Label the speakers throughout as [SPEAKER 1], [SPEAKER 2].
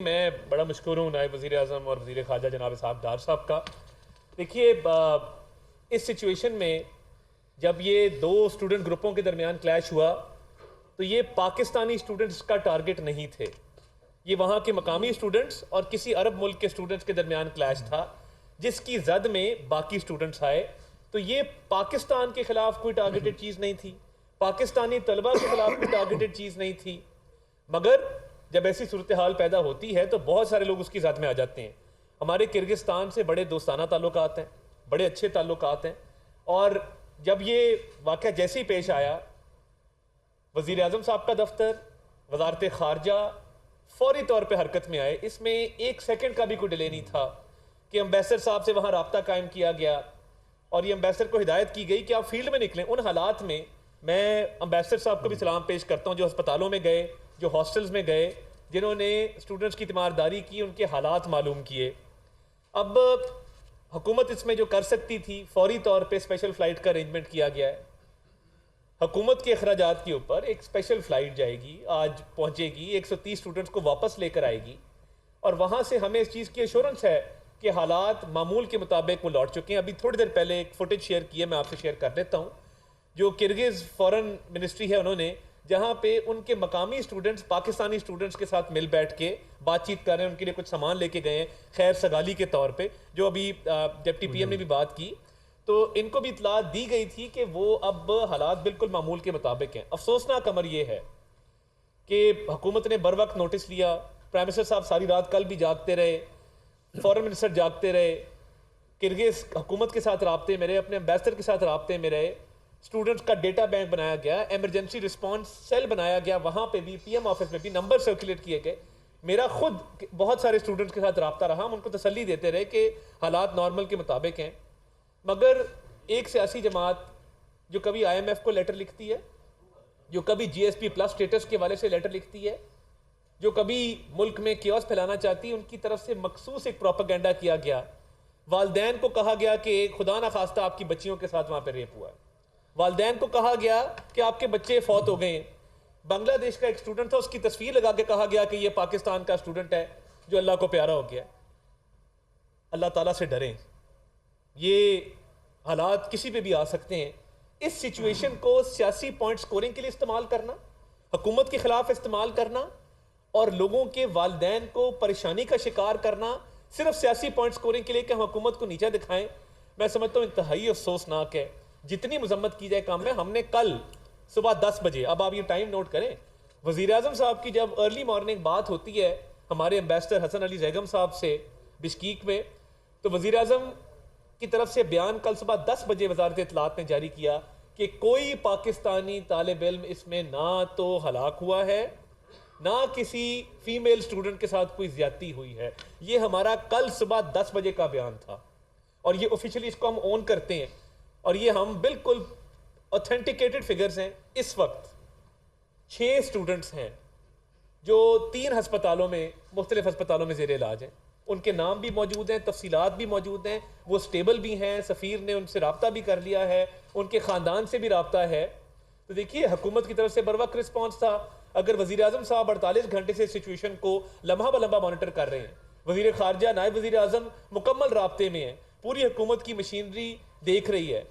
[SPEAKER 1] میں بڑا مشکور ہوں نائب وزیر اعظم اور وزیر خارجہ جناب اسحاق ڈار صاحب کا. دیکھیے اس سچویشن میں جب یہ دو اسٹوڈنٹ گروپوں کے درمیان کلیش ہوا تو یہ پاکستانی اسٹوڈنٹس کا ٹارگٹ نہیں تھے, یہ وہاں کے مقامی اسٹوڈنٹس اور کسی عرب ملک کے اسٹوڈنٹس کے درمیان کلیش تھا جس کی زد میں باقی اسٹوڈنٹس آئے. تو یہ پاکستان کے خلاف کوئی ٹارگٹڈ چیز نہیں تھی, پاکستانی طلبہ کے خلاف کوئی ٹارگٹڈ چیز نہیں تھی, مگر جب ایسی صورتحال پیدا ہوتی ہے تو بہت سارے لوگ اس کی ذات میں آ جاتے ہیں. ہمارے کرغزستان سے بڑے دوستانہ تعلقات ہیں, بڑے اچھے تعلقات ہیں, اور جب یہ واقعہ جیسے ہی پیش آیا وزیر اعظم صاحب کا دفتر, وزارت خارجہ فوری طور پہ حرکت میں آئے. اس میں ایک سیکنڈ کا بھی کوئی ڈیلے نہیں تھا کہ امبیسڈر صاحب سے وہاں رابطہ قائم کیا گیا اور یہ امبیسڈر کو ہدایت کی گئی کہ آپ فیلڈ میں نکلیں. ان حالات میں میں امبیسڈر صاحب کو بھی سلام پیش کرتا ہوں جو ہسپتالوں میں گئے, جو ہاسٹلز میں گئے, جنہوں نے اسٹوڈنٹس کی تیمارداری کی, ان کے حالات معلوم کیے. اب حکومت اس میں جو کر سکتی تھی فوری طور پہ اسپیشل فلائٹ کا ارینجمنٹ کیا گیا ہے. حکومت کے اخراجات کے اوپر ایک اسپیشل فلائٹ جائے گی, آج پہنچے گی, 130 اسٹوڈنٹس کو واپس لے کر آئے گی, اور وہاں سے ہمیں اس چیز کی ایشورنس ہے کہ حالات معمول کے مطابق وہ لوٹ چکے ہیں. ابھی تھوڑی دیر پہلے ایک فوٹیج شیئر کی ہے, میں آپ سے شیئر کر دیتا ہوں. جو کرغز فورن منسٹری ہے انہوں نے, جہاں پہ ان کے مقامی اسٹوڈنٹس پاکستانی اسٹوڈنٹس کے ساتھ مل بیٹھ کے بات چیت کر رہے ہیں, ان کے لیے کچھ سامان لے کے گئے ہیں خیر سگالی کے طور پہ, جو ابھی ڈپٹی پی ایم نے بھی بات کی, تو ان کو بھی اطلاع دی گئی تھی کہ وہ اب حالات بالکل معمول کے مطابق ہیں. افسوسناک امر یہ ہے کہ حکومت نے بر وقت نوٹس لیا, پرائم منسٹر صاحب ساری رات کل بھی جاگتے رہے, فورن منسٹر جاگتے رہے, کرغز حکومت کے ساتھ رابطے میں رہے, اپنے امبیسڈر کے ساتھ رابطے میں رہے, اسٹوڈنٹس کا ڈیٹا بینک بنایا گیا, ایمرجنسی رسپانس سیل بنایا گیا, وہاں پہ بھی پی ایم آفس میں بھی نمبر سرکولیٹ کیے گئے. میرا خود بہت سارے اسٹوڈنٹس کے ساتھ رابطہ رہا, ہم ان کو تسلی دیتے رہے کہ حالات نارمل کے مطابق ہیں. مگر ایک سیاسی جماعت جو کبھی آئی ایم ایف کو لیٹر لکھتی ہے, جو کبھی جی ایس پی پلس اسٹیٹس کے والے سے لیٹر لکھتی ہے, جو کبھی ملک میں کیوس پھیلانا چاہتی ہے, ان کی طرف سے مخصوص ایک پروپیگنڈا کیا گیا. والدین کو کہا گیا کہ خدا نخواستہ آپ کی بچیوں کے ساتھ وہاں پہ ریپ ہوا ہے, والدین کو کہا گیا کہ آپ کے بچے فوت ہو گئے ہیں. بنگلہ دیش کا ایک اسٹوڈنٹ تھا, اس کی تصویر لگا کے کہا گیا کہ یہ پاکستان کا اسٹوڈنٹ ہے جو اللہ کو پیارا ہو گیا. اللہ تعالیٰ سے ڈریں, یہ حالات کسی پہ بھی آ سکتے ہیں. اس سچویشن کو سیاسی پوائنٹ سکورنگ کے لیے استعمال کرنا, حکومت کے خلاف استعمال کرنا, اور لوگوں کے والدین کو پریشانی کا شکار کرنا صرف سیاسی پوائنٹ سکورنگ کے لیے کہ ہم حکومت کو نیچا دکھائیں, میں سمجھتا ہوں انتہائی افسوسناک ہے. جتنی مذمت کی جائے کام ہے. ہم نے کل صبح 10 بجے, اب آپ یہ ٹائم نوٹ کریں, وزیر اعظم صاحب کی جب ارلی مارننگ بات ہوتی ہے ہمارے امبیسڈر حسن علی زیگم صاحب سے بشکیک میں, تو وزیر اعظم کی طرف سے بیان کل صبح 10 بجے وزارت اطلاعات نے جاری کیا کہ کوئی پاکستانی طالب علم اس میں نہ تو ہلاک ہوا ہے, نہ کسی فیمیل اسٹوڈنٹ کے ساتھ کوئی زیادتی ہوئی ہے. یہ ہمارا کل صبح 10 بجے کا بیان تھا, اور یہ آفیشلی اس کو ہم اون کرتے ہیں, اور یہ ہم بالکل اوتھینٹیکیٹڈ فگرز ہیں. اس وقت 6 اسٹوڈنٹس ہیں جو 3 ہسپتالوں میں, مختلف ہسپتالوں میں زیر علاج ہیں. ان کے نام بھی موجود ہیں, تفصیلات بھی موجود ہیں, وہ سٹیبل بھی ہیں, سفیر نے ان سے رابطہ بھی کر لیا ہے, ان کے خاندان سے بھی رابطہ ہے. تو دیکھیے حکومت کی طرف سے بر وقت رسپانس تھا. اگر وزیر اعظم صاحب 48 گھنٹے سے سچویشن کو لمحہ بلمحہ مانیٹر کر رہے ہیں, وزیر خارجہ نائب وزیر اعظم مکمل رابطے میں ہیں, پوری حکومت کی مشینری دیکھ رہی ہے,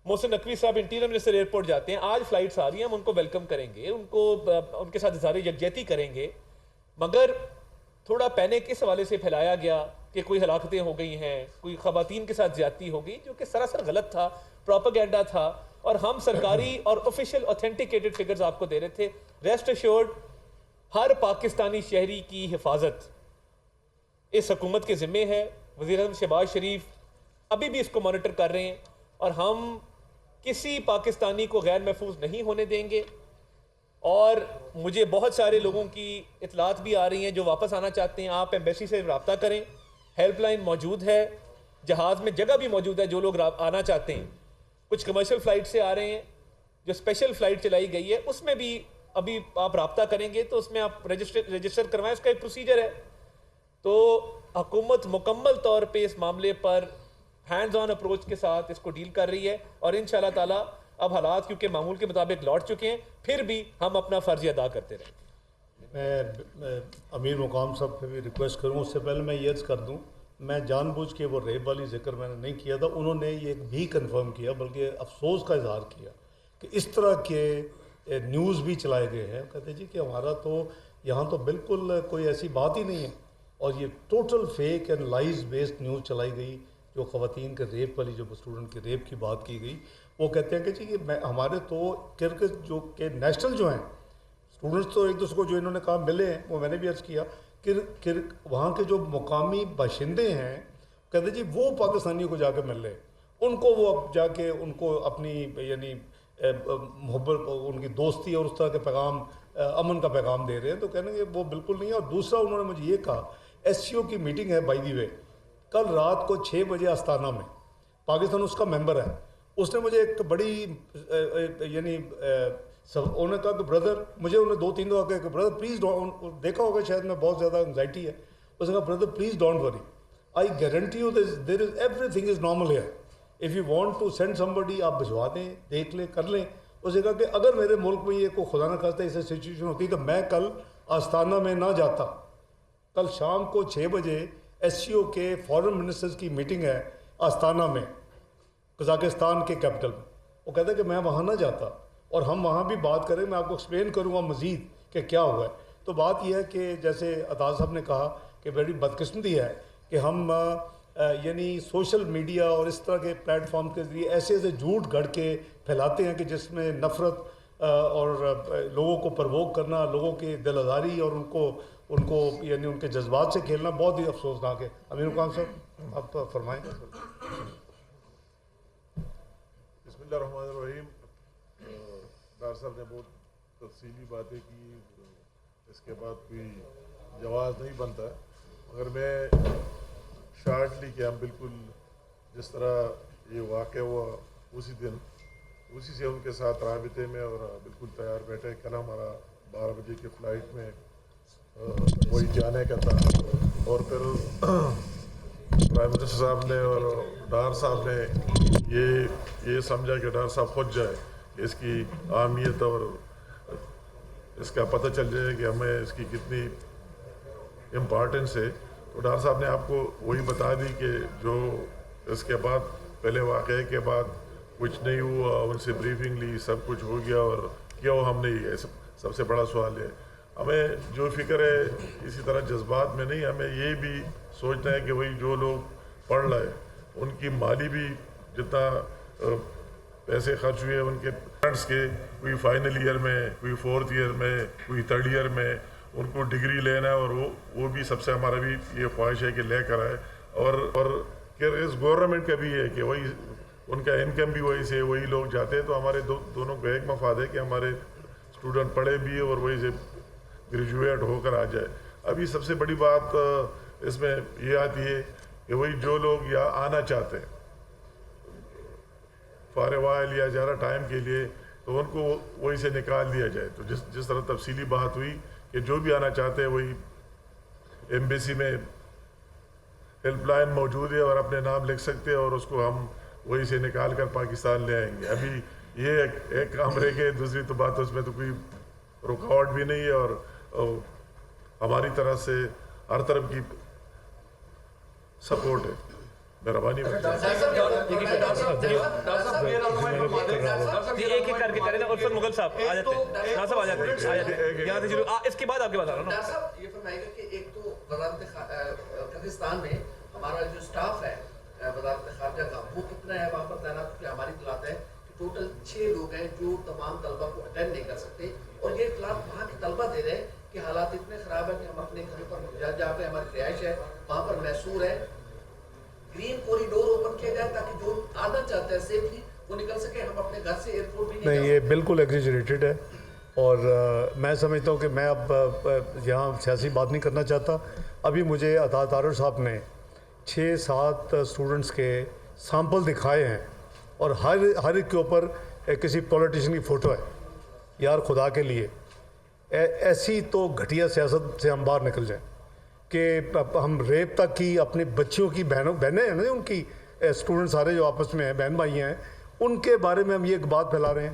[SPEAKER 1] محسن نقوی صاحب انٹیریئر منسٹر ایئرپورٹ جاتے ہیں, آج فلائٹس آ رہی ہیں, ہم ان کو ویلکم کریں گے, ان کے ساتھ اظہار یکجہتی کریں گے. مگر تھوڑا پینک اس حوالے سے پھیلایا گیا کہ کوئی ہلاکتیں ہو گئی ہیں, کوئی خواتین کے ساتھ زیادتی ہو گئی, جو کہ سراسر غلط تھا, پروپیگنڈا تھا, اور ہم سرکاری اور آفیشیل اوتھینٹیکیٹڈ فگرز آپ کو دے رہے تھے. ریسٹ ایشورڈ ہر پاکستانی شہری کی حفاظت اس حکومت کے ذمے ہے. وزیر اعظم شہباز شریف ابھی بھی اس کو مانیٹر کر رہے ہیں, اور ہم کسی پاکستانی کو غیر محفوظ نہیں ہونے دیں گے. اور مجھے بہت سارے لوگوں کی اطلاعات بھی آ رہی ہیں جو واپس آنا چاہتے ہیں. آپ ایمبیسی سے رابطہ کریں, ہیلپ لائن موجود ہے, جہاز میں جگہ بھی موجود ہے جو لوگ آنا چاہتے ہیں. کچھ کمرشل فلائٹ سے آ رہے ہیں, جو اسپیشل فلائٹ چلائی گئی ہے اس میں بھی ابھی آپ رابطہ کریں گے تو اس میں آپ رجسٹر کروائیں, اس کا ایک پروسیجر ہے. تو حکومت مکمل طور پہ اس معاملے پر ہینڈز آن اپروچ کے ساتھ اس کو ڈیل کر رہی ہے, اور انشاءاللہ تعالیٰ اب حالات کیونکہ معمول کے مطابق لوٹ چکے ہیں, پھر بھی ہم اپنا فرض ادا کرتے رہیں گے.
[SPEAKER 2] میں امیر مقام صاحب پہ بھی ریکویسٹ کروں. اس سے پہلے میں یہ عرض کر دوں, میں جان بوجھ کے وہ ریپ والی ذکر میں نے نہیں کیا تھا. انہوں نے یہ بھی کنفرم کیا, بلکہ افسوس کا اظہار کیا کہ اس طرح کے نیوز بھی چلائے گئے ہیں. کہتے جی کہ ہمارا تو یہاں تو بالکل کوئی ایسی بات ہی نہیں ہے, اور یہ total fake and لائز based news چلائی گئی. جو خواتین کے ریپ والی, جو اسٹوڈنٹ کے ریپ کی بات کی گئی, وہ کہتے ہیں کہ جی ہمارے تو کرکٹ جو کہ نیشنل جو ہیں اسٹوڈنٹس تو ایک دوسرے کو جو انہوں نے کہا ملے ہیں, وہ میں نے بھی عرض کیا کہ وہاں کے جو مقامی باشندے ہیں کہتے جی وہ پاکستانیوں کو جا کے مل رہے ہیں, ان کو وہ جا کے ان کو اپنی یعنی محبت, ان کی دوستی اور اس طرح کے پیغام, امن کا پیغام دے رہے ہیں. تو کہنے کہ وہ بالکل نہیں ہے. اور دوسرا انہوں نے مجھے یہ کہا, ایس سی او کی میٹنگ ہے بائی دی وے کل رات کو 6 بجے آستانہ میں, پاکستان اس کا ممبر ہے. اس نے مجھے ایک بڑی یعنی انہوں نے کہا کہ بردر, مجھے انہیں 2-3 دفعہ کہا کہ بردر پلیز ڈونٹ, دیکھا ہوگا شاید میں بہت زیادہ انگزائٹی ہے. اس نے کہا brother please don't worry, I guarantee you there is every thing is normal hair, if you want to send some بڈی آپ بھجوا دیں, دیکھ لیں, کر لیں. اس نے کہا کہ اگر میرے ملک میں یہ کوئی خدا نہ خواستہ ایسی سچویشن ہوتی تو میں کل آستانہ میں نہ جاتا. کل شام کو 6 بجے ایس سی او کے فارن منسٹرز کی میٹنگ ہے آستانہ میں, قزاقستان کے کیپٹل میں. وہ کہتا ہے کہ میں وہاں نہ جاتا, اور ہم وہاں بھی بات کریں, میں آپ کو ایکسپلین کروں گا مزید کہ کیا ہوا ہے. تو بات یہ ہے کہ جیسے عطا صاحب نے کہا کہ بڑی بدقسمتی ہے کہ ہم یعنی سوشل میڈیا اور اس طرح کے پلیٹ فارم کے ذریعے ایسے جھوٹ گھڑ کے پھیلاتے ہیں کہ جس میں نفرت اور لوگوں کو پرووک کرنا, لوگوں کی دل آزاری اور ان کو یعنی ان کے جذبات سے کھیلنا بہت ہی افسوسناک ہے. امیر مقام صاحب آپ فرمائیں.
[SPEAKER 3] بسم اللہ الرحمن الرحیم. ڈاکٹر صاحب نے بہت تفصیلی باتیں کی, اس کے بعد کوئی جواز نہیں بنتا, مگر میں شارٹلی کہ ہم بالکل جس طرح یہ واقع ہوا اسی دن اسی سے ان کے ساتھ رابطے میں اور بالکل تیار بیٹھے. کل ہمارا 12 بجے کی فلائٹ میں وہی جانے کا تھا, اور پھر پرائم منسٹر صاحب نے اور ڈار صاحب نے یہ سمجھا کہ ڈار صاحب خود جائے, اس کی اہمیت اور اس کا پتہ چل جائے کہ ہمیں اس کی کتنی امپارٹنس ہے. تو ڈار صاحب نے آپ کو وہی بتا دی کہ جو اس کے بعد پہلے واقعے کے بعد کچھ نہیں ہوا, ان سے بریفنگ لی, سب کچھ ہو گیا, اور کیا ہو ہم نے, یہ سب سے بڑا سوال ہے. ہمیں جو فکر ہے اسی طرح جذبات میں نہیں, ہمیں یہ بھی سوچنا ہے کہ وہی جو لوگ پڑھ رہے ان کی مالی بھی جتنا پیسے خرچ ہوئے ان کے پیرنٹس کے, کوئی فائنل ایئر میں, کوئی 4th ایئر میں, کوئی 3rd ایئر میں, ان کو ڈگری لینا ہے, اور وہ بھی سب سے ہمارا بھی یہ خواہش ہے کہ لے کر آئے. اور کہ اس گورنمنٹ کا بھی ہے کہ وہی ان کا انکم بھی وہی سے وہی لوگ جاتے ہیں. تو ہمارے دونوں کو ایک مفاد ہے کہ ہمارے اسٹوڈنٹ پڑھے بھی اور وہی سے گریجویٹ ہو کر آ جائے. ابھی سب سے بڑی بات اس میں یہ آتی ہے کہ وہی جو لوگ یہاں آنا چاہتے ہیں فارغ لیا جا رہا ٹائم کے لیے, تو ان کو وہی سے نکال دیا جائے. تو جس طرح تفصیلی بات ہوئی کہ جو بھی آنا چاہتے ہیں وہی ایمبیسی میں ہیلپ لائن موجود ہے اور اپنے نام لکھ سکتے ہیں, اور اس کو ہم وہی سے نکال کر پاکستان لے آئیں گے. ابھی یہ ایک کام رہ گئے, دوسری تو بات اس میں تو کوئی رکاوٹ بھی نہیں ہے, اور ہماری طرف سے ہر طرف کی سپورٹ ہے. مہربانی
[SPEAKER 1] ایک ایک کر کے کریں نا. اور پھر مغل صاحب آ جاتے ہیں, صاحب آ جاتے ہیں یہاں سے ضرور. اس کے بعد آپ کے بتا رہا ہوں.
[SPEAKER 4] صاحب یہ فرمائے گا کہ ایک تو وزارت قزاقستان میں ہمارا جو سٹاف ہے وزارت خارجہ کا وہ کتنا ہے وہاں پر تعینات, کیا ہماری اطلاعات ہے کہ ٹوٹل 6 لوگ ہیں جو تمام طلبہ کو اٹینڈ نہیں کر سکتے, اور یہ اطلاعات وہاں کے طلبہ دے رہے ہیں کہ حالات اتنے خراب ہیں کہ ہم اپنے گھر پر جہاں پہ ہماری رہائش ہے وہاں پر محصور ہے. گرین کوریڈور اوپن کیا جائے تاکہ جو آنا چاہتے ہیں سیفلی وہ نکل سکے, ہم اپنے گھر سے ایئرپورٹ بھی
[SPEAKER 2] نہیں. یہ بالکل ایگزیجریٹڈ ہے, اور میں سمجھتا ہوں کہ میں اب یہاں سیاسی بات نہیں کرنا چاہتا. ابھی مجھے عطا طارق صاحب نے 6-7 اسٹوڈنٹس کے سیمپل دکھائے ہیں, اور ہر ایک کے اوپر کسی پولیٹیشین کی فوٹو ہے. یار خدا کے لیے ایسی تو گھٹیا سیاست سے ہم باہر نکل جائیں کہ ہم ریپ تک کی اپنی بچیوں کی بہنیں ہیں نا, ان کی اسٹوڈنٹ سارے جو آپس میں ہیں بہن بھائی ہیں, ان کے بارے میں ہم یہ ایک بات پھیلا رہے ہیں.